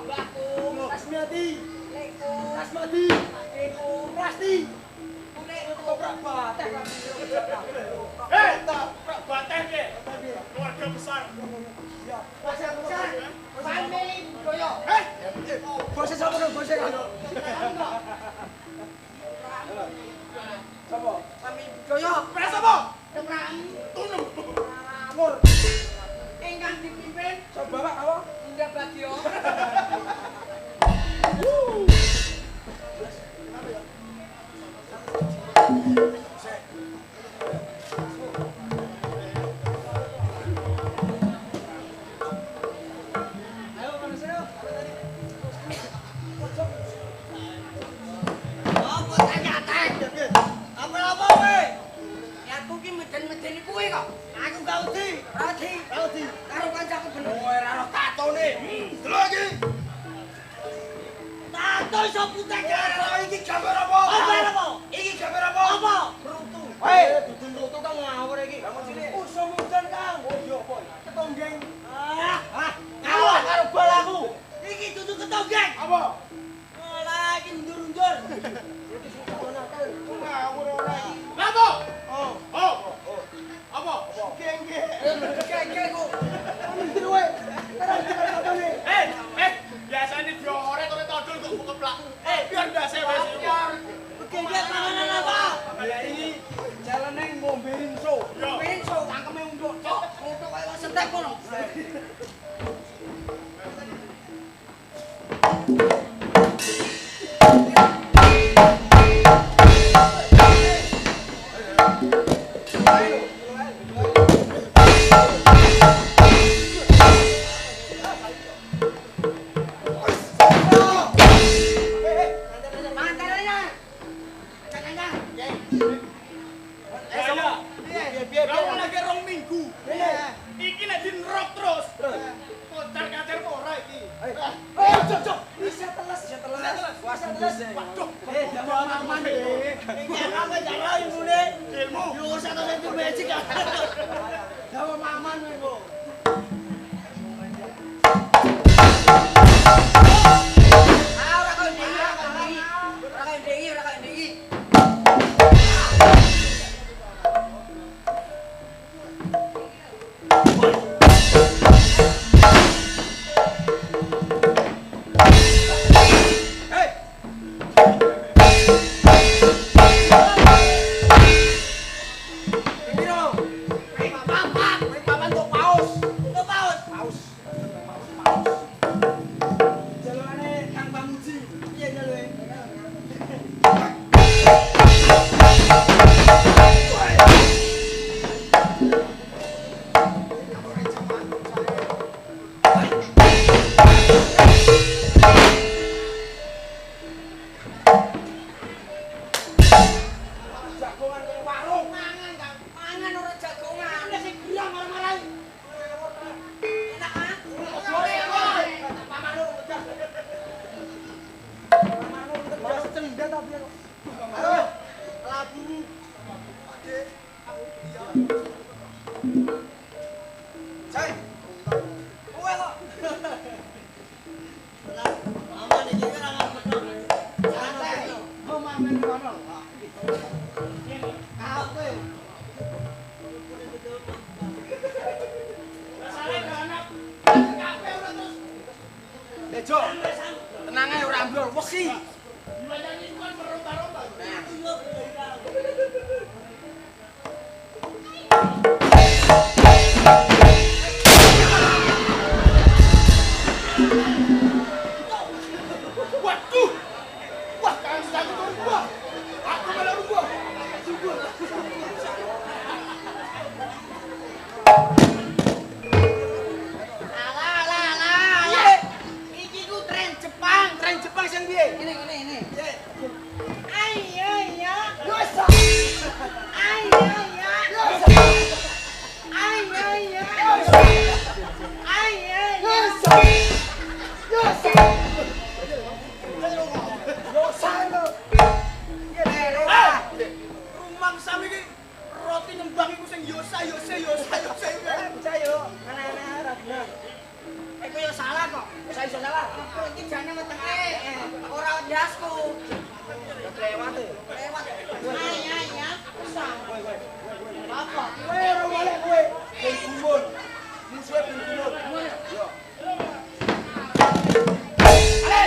Mbakku. Rasmiati. Lekku. Rasmadi. Lekku. Rasti. Lekku. Toprak bateh. Toprak bateh ke? Keluarga besar. Ya. Pasar besar. Family Budoyo. Bose sapa dong, bose kan? Sapa? Family Budoyo. Pres apa? Temram. Tunung. Amur. Ingkang dipimpin Coba Pak apa? Indah Bagio. Ayo manusia. Apa tanya-tanya? Apa-apa kowe? Ya aku ki meden-medeni kuwi kok. Aku gak wedi. Radi. Karo kancaku bener. Kowe ora ono tatone. Delok iki. Tato iso putih Karo iki gambar apa? Gambar apa? Iki gambar apa? Apa? Rutu. Hei, dudun rutu kang ngawur iki. Kamu sini. Usum udan Kang. Oh iya apa? Ketonggeng. Kalah karo balamu. Iki dudu ketonggeng. Apa? Malah iki mundur-mundur. Ngawur ora iki. Apa? Oh. Oh. Apa? Gengge. Gege kok. Mundur wae. Terang cepat tatone. Biasanya diore kok todol kok keplak. Biar biasa wis. Gege panganan apa? Ya ini jalane ngombe rinso. Yo. Benso cangkeme unduk tok. Unduk kaya setek kono. Mantaranya. Jangan-jangan. Saya. Biar Kamu lagi rong minggu. Iya. Iki nek dinrok terus. Kocar-kacir ora iki. Cok. Bisa teles. Wah, teles. Waduh. Jangan aman deh. Iki apa jangan ilmune. Ilmu. Yo satu senti magic kan. Jangan aman kowe, Bu. Ora kau ndeki. Papan untuk paus. Untuk paus. Jalane Kang Pamuji. Piye jalane? Jagongan kaya warung. Mangan Kang. Mangan ora jagongan. Wis sing gurang marah-marah. Enak ah. Pamanu pecah. Pamanu terbiasa cendet tapi kok. Ayo, labu. Pakde. Iya. Cai. Kowe kok. Aman iki kan aman bener. Santai. Mau mamen kono. Kau kowe. Rasane gak anak. Kafe ora terus. Bejo. Tenang ae ora ambrol, wesi. Gimana ini kan beromba-romba. Waduh. Wah, kan sedang turun gua. Aku malah gua. Alah. Iki ku tren Jepang. Tren Jepang sing piye? Ini. Piye? Ayo ya. Yo, sa. Ayo ya. Ayo iki jane wetenge ora ndasku. Lewat e. Lewat. Ya, usah. Apa? Kowe ora balik kowe. Ben gumun. Musuhe ben gumun. Yo. Ale.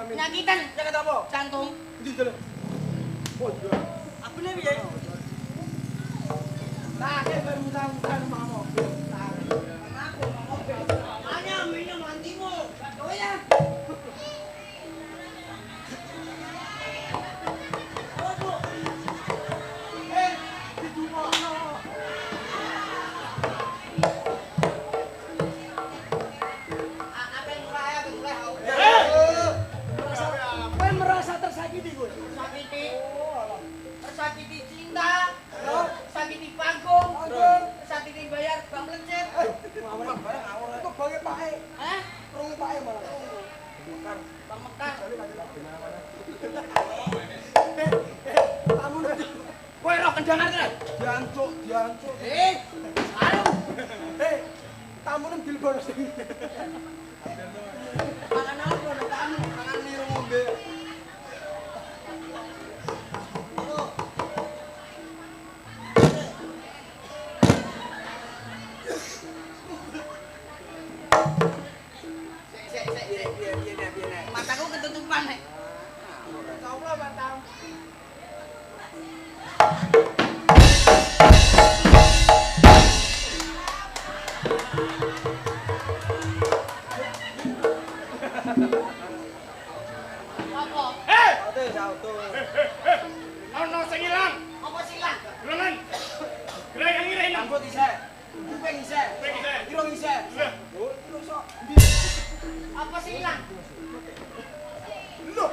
Nyakitan, jaket apa? Jantung. Ndi jare? Oh iya. Aku nih piye? Nah, bermutan-mutan sama mobil. Hanya minum antimu. Oh ya. Tersakiti cinta, tersakiti panggung, tersakiti bayar bang lecet. Itu bangke pake. Hah? Krungu pake malah. Bang Mekar. Kamu nanti. Kowe roh kendangan kene. Diancuk. Aduh. tamu nem dilebon sing. Makan apa nek tamu? Mangan niru ngombe. Mataku ketutupan nek. Coba mantap. Apa? Auto. Ono sing ilang. Apa silang? Lengan. Gerak yang ngene ilang. Rambut isek. Kuping isek. Kuping isek. Irung isek. Lah. Oh, irung sok. Apa silang? Loh,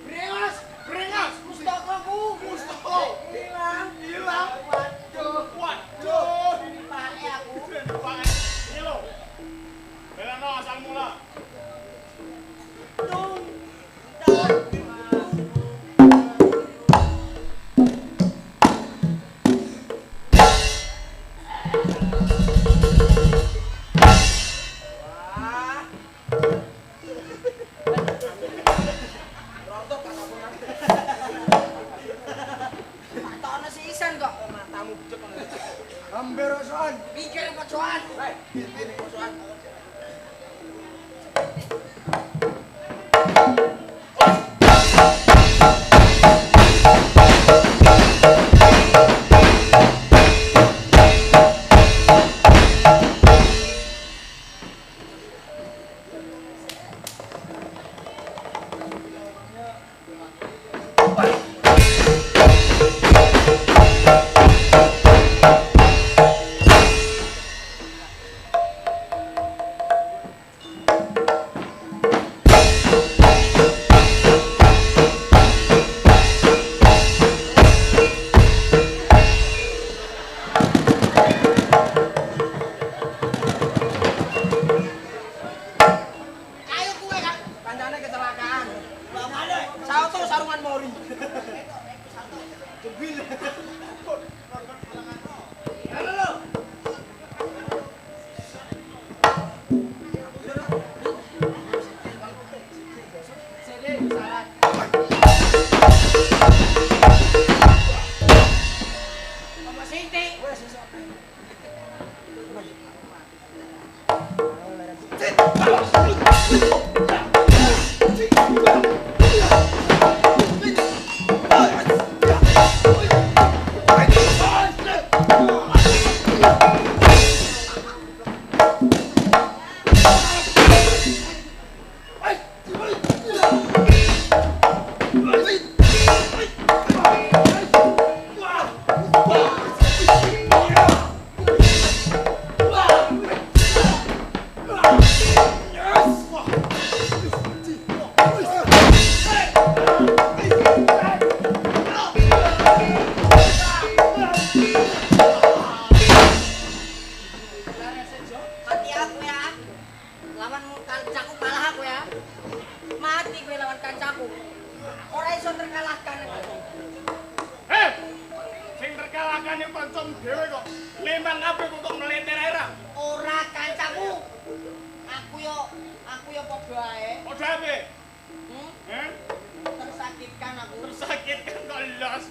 Brengos, Brengas. mustakaku. Mustaka. Hilang. Hilang. Waduh. Waduh. Pakai aku. Pak. Ini lho. Belano asal mula. Tung. Tung. wah. Rontok kan aku nang. Patokno si Isan kok. Matamu becek ngono. Hampir soan. Pikir pocokan. Hei, ini soan. Ayo kue kan. Kancane kecelakaan. Lah mana? Sauto sarungan mori. Debil. Halo lo. Sini salah. Apa Siti? Wes sesuk. Mati aku ya. Lawan kancaku kalah aku ya. Mati gue lawan kancaku. Ora iso terkalahkan. Hei. Sing terkalahkan yang pancom dhewe kok. Memang kabeh kok meleter ae ra. Ora kancaku. Aku yo padha ae. Padha ape? Hmm? Tersakitkan aku. Tersakitkan kok los.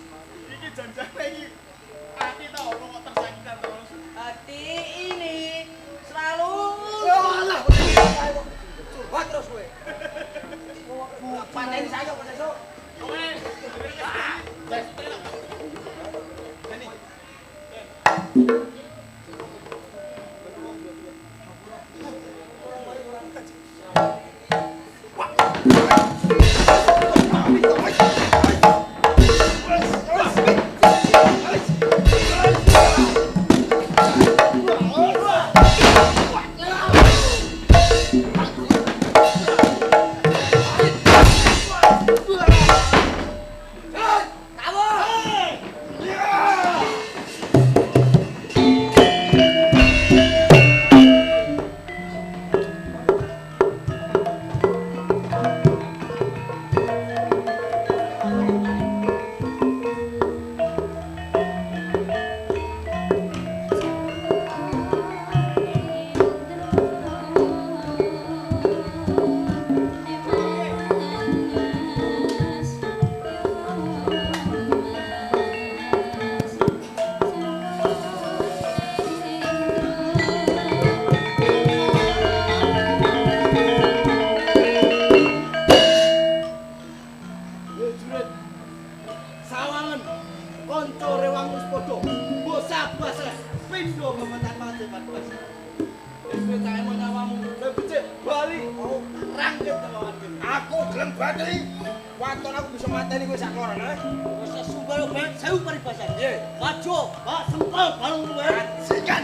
Iki janjane iki ati ta apa kok tersakitan terus. Hati ini selalu Alah. Coba terus kowe. Panen saya kok sesuk. Kowe. gelem bateri, waton aku bisa mateni kowe sak loran, ha? Rasa sumpah lo ben, saya paribasan. Piye? Kajo, Pak sumpah balung lu ben. Sikan.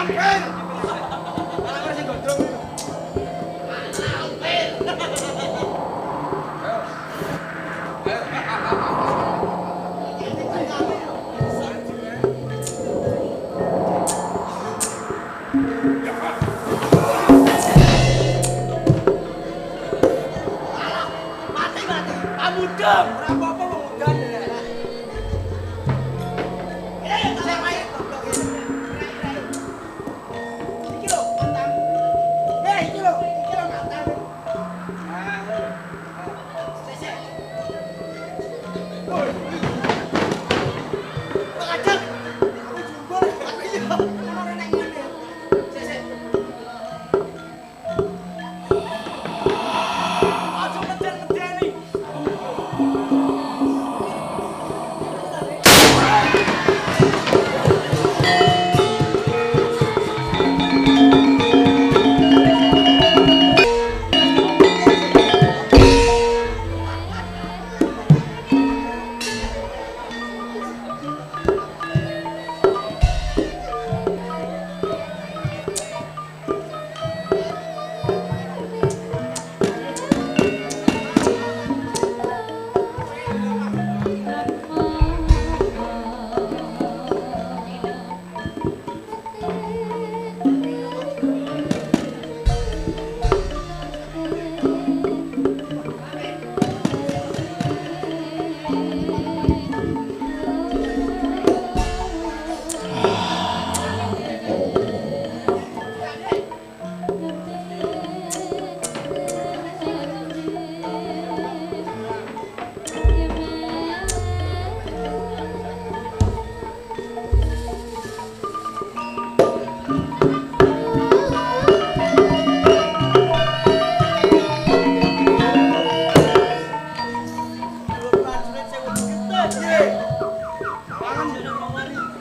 Malampir. Malampir sing gondrong iki. Malampir. Mati. Kamu dong. Ora apa-apa wong udan. Iki lho, mantan. Iki lho mantan. Sesek. Woi. Pengajar. Aku jumbul. Aku iya. Ono nek ngene. Sesek. Aja ngeden-ngedeni.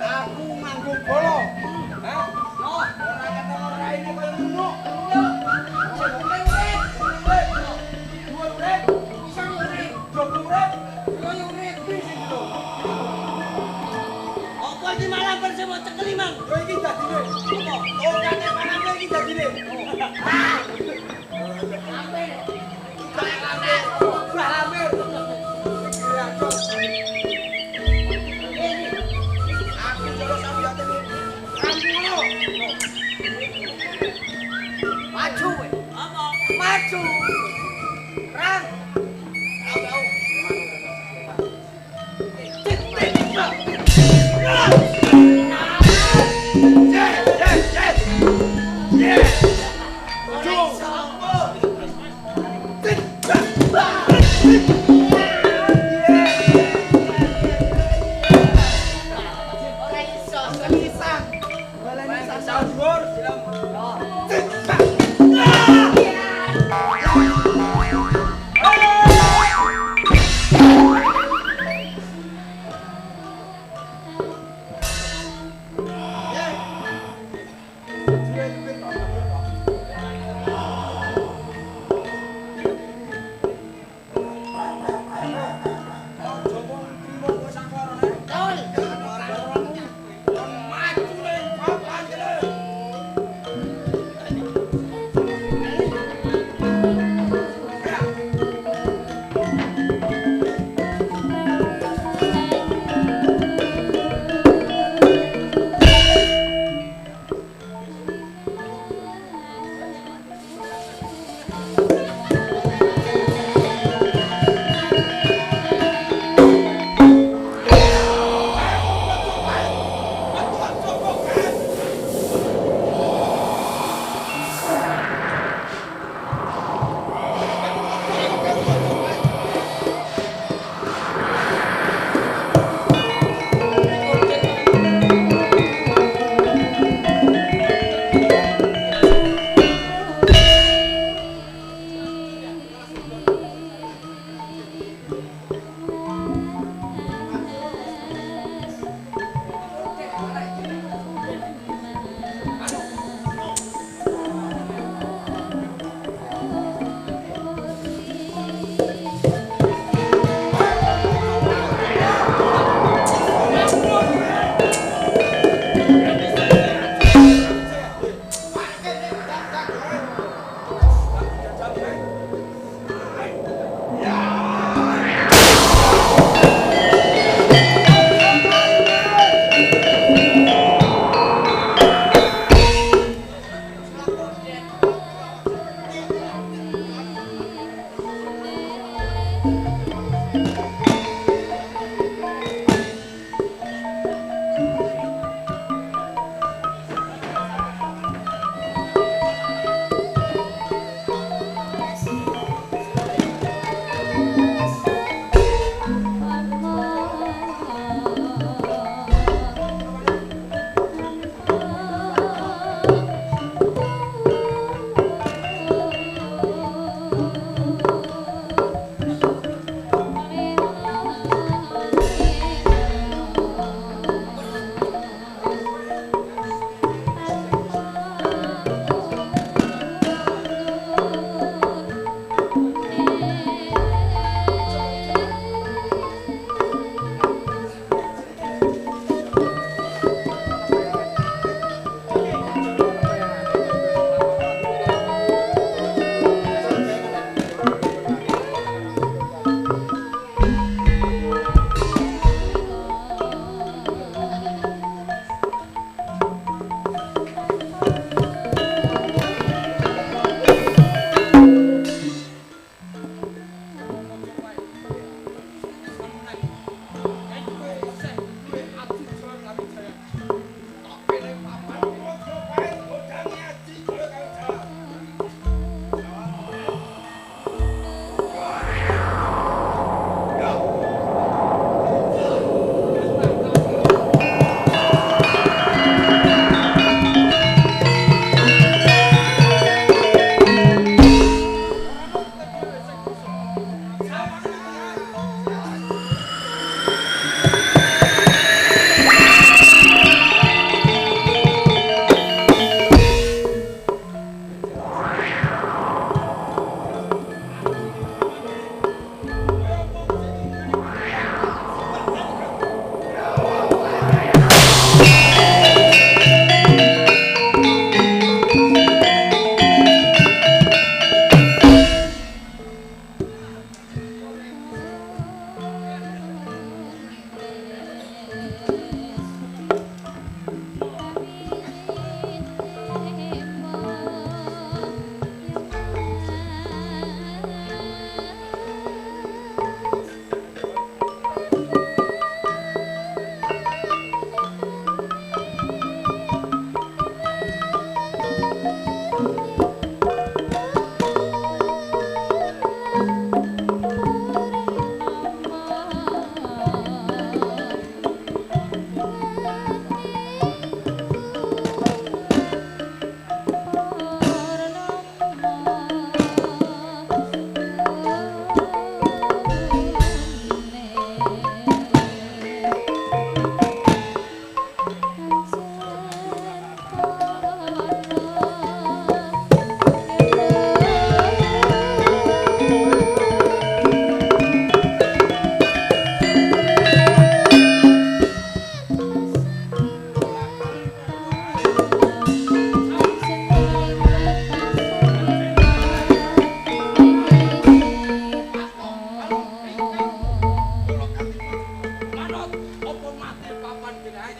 Aku nganggo bola. Hah? Ora ketemu raine koyo ngono. Apa iki malah bersama cekeli mang? Kowe iki dadine. Apa? Oh, kate panane iki dadine. Ampir. Balamir. Iki racun. Aku jolo sampeyan iki. Rambulo. Maju we. Apa? Maju. Rang. Au. Ora iso. Selisan. Balane sasal dhuwur. Tol.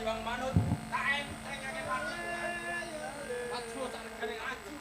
timbang manut tak enteng akeh manut. Aju tak regane aju.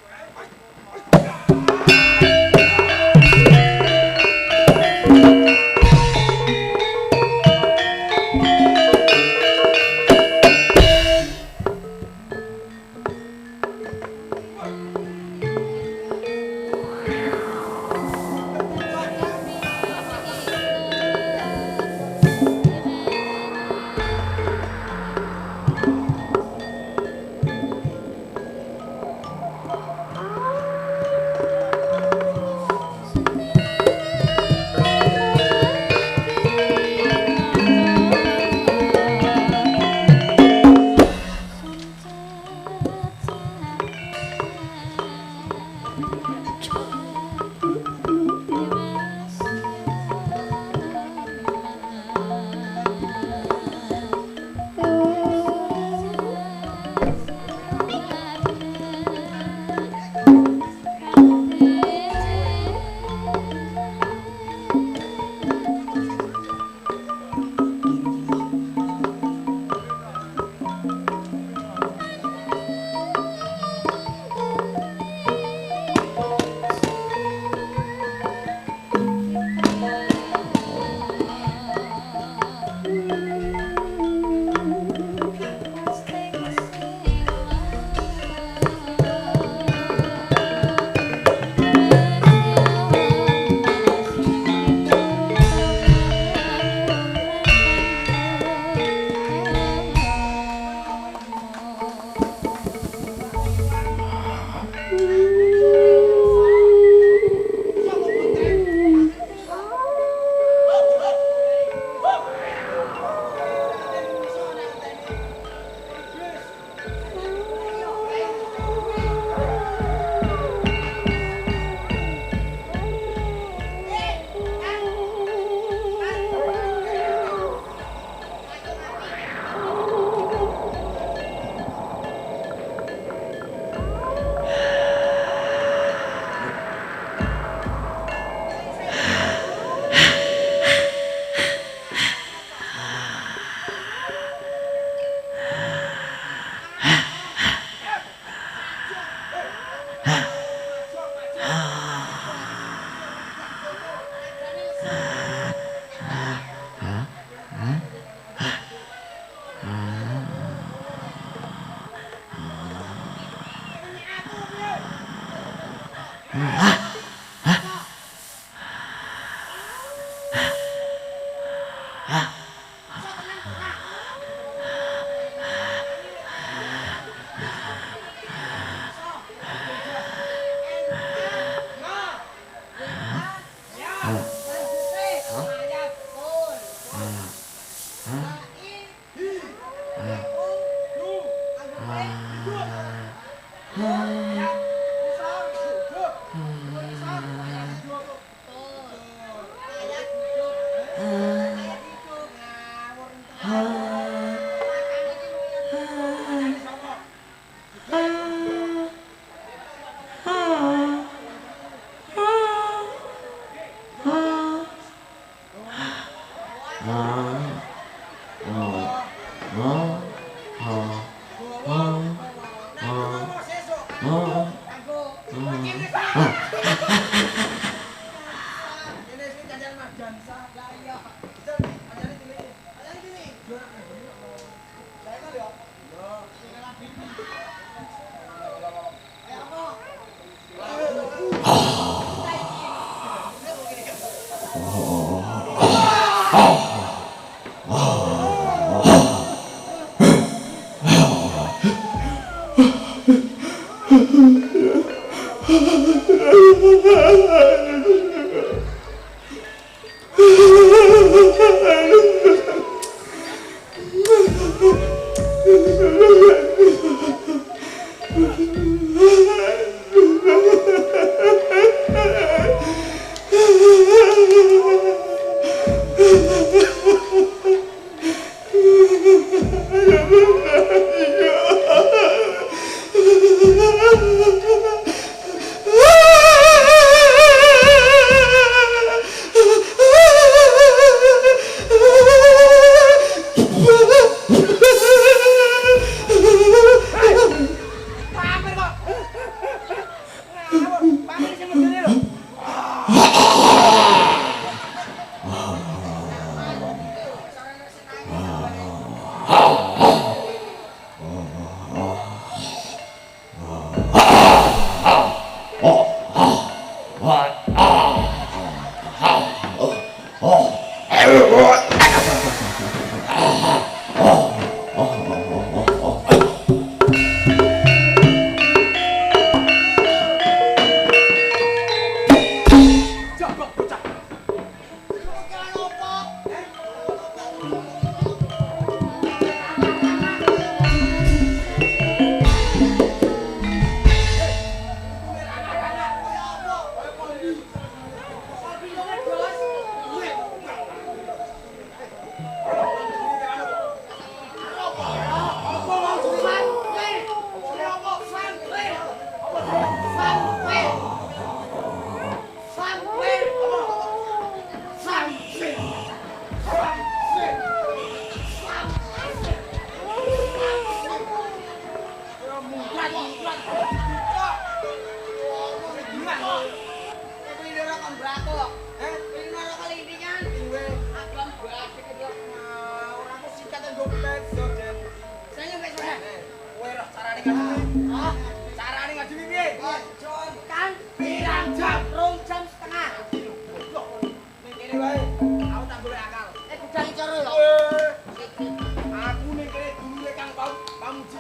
muji.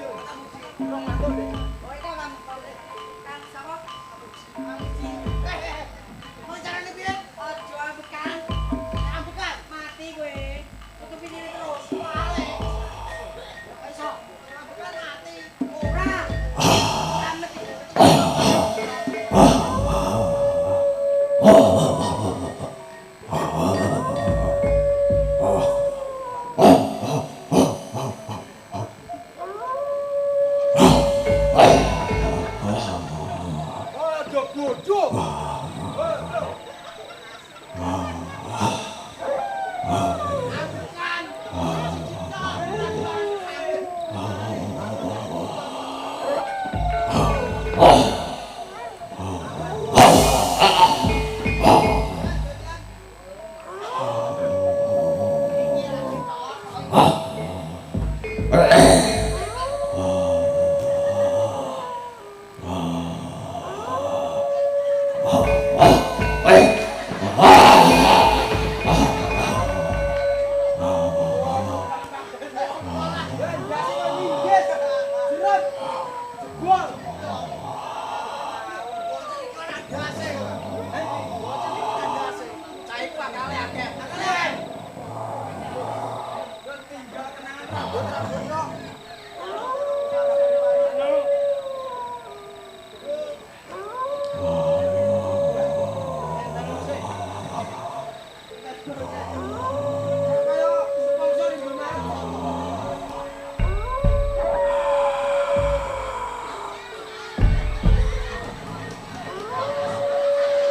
Rong matur deh. Oh itu Kang Kang sapa? Kang Muji. Mau carane piye? Aja ambekan. Ambekan mati kowe. Tutupi diri terus. Wale. Iso. Ambekan mati. Ora. Amet. Aduh bodoh.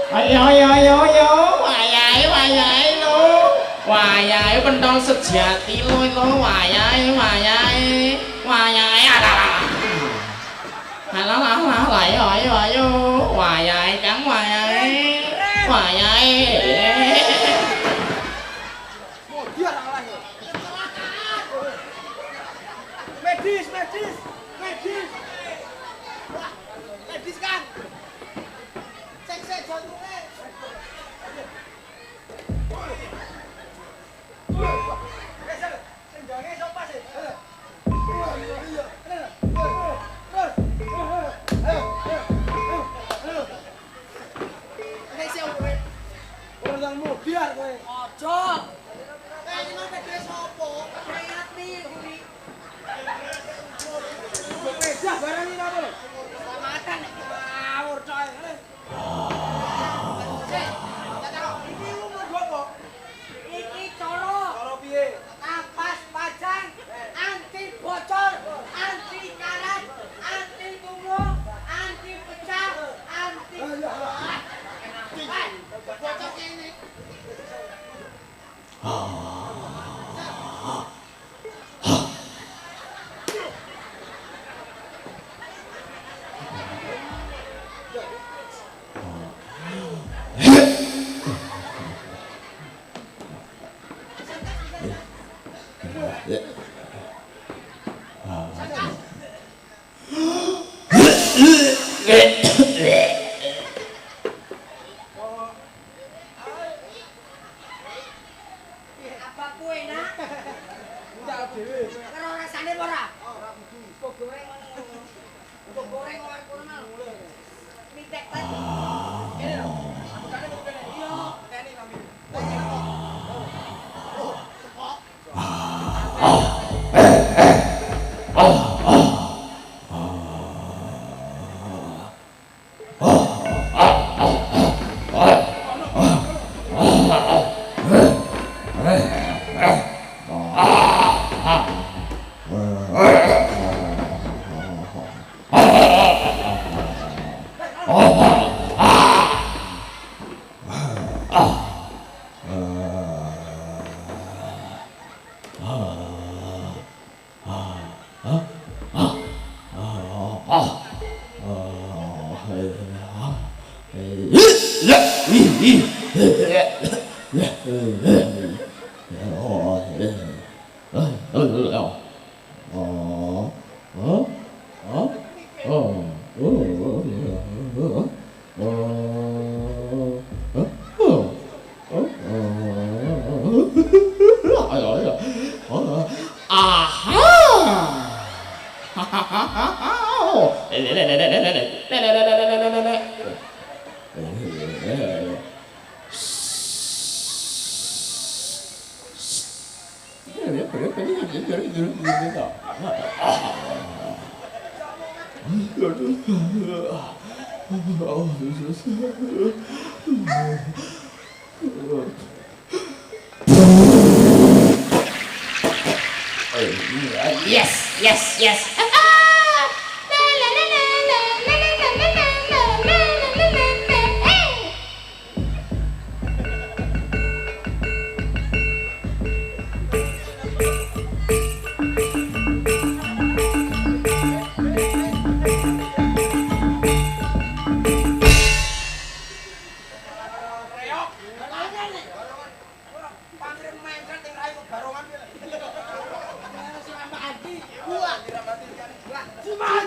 Ayo, wayai lo. Wayai pentol sejati lo itu, wayai. Ayo, wayai kang wayai. Mau dia kalah ya. Medis. Medis kan. Cek jantungnya. Sendangnya sopa sih. Orang mau biar kowe. Ojo. Ini mah medis opo? Kreati kuwi. Beda barang ini apa lho? Selamatan. Ngawur coy. Iki lu mau gua kok. Iki coro. Cara piye? Kapas pajang, anti bocor, anti karat, anti tumbuh, anti pecah, anti bocor ini. Apa kue nak? Udah dhewe. Karo rasane ora? Kok goreng ngono. Kok goreng luar kono. Mitek tadi. Kene lho. Ambekane kok kene. Iya, kene kami. Yes, yes, yes. Reok. Pangren mencret ning rai barongan ki. Si Mbak Adi, buat. Ciman.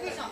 iso.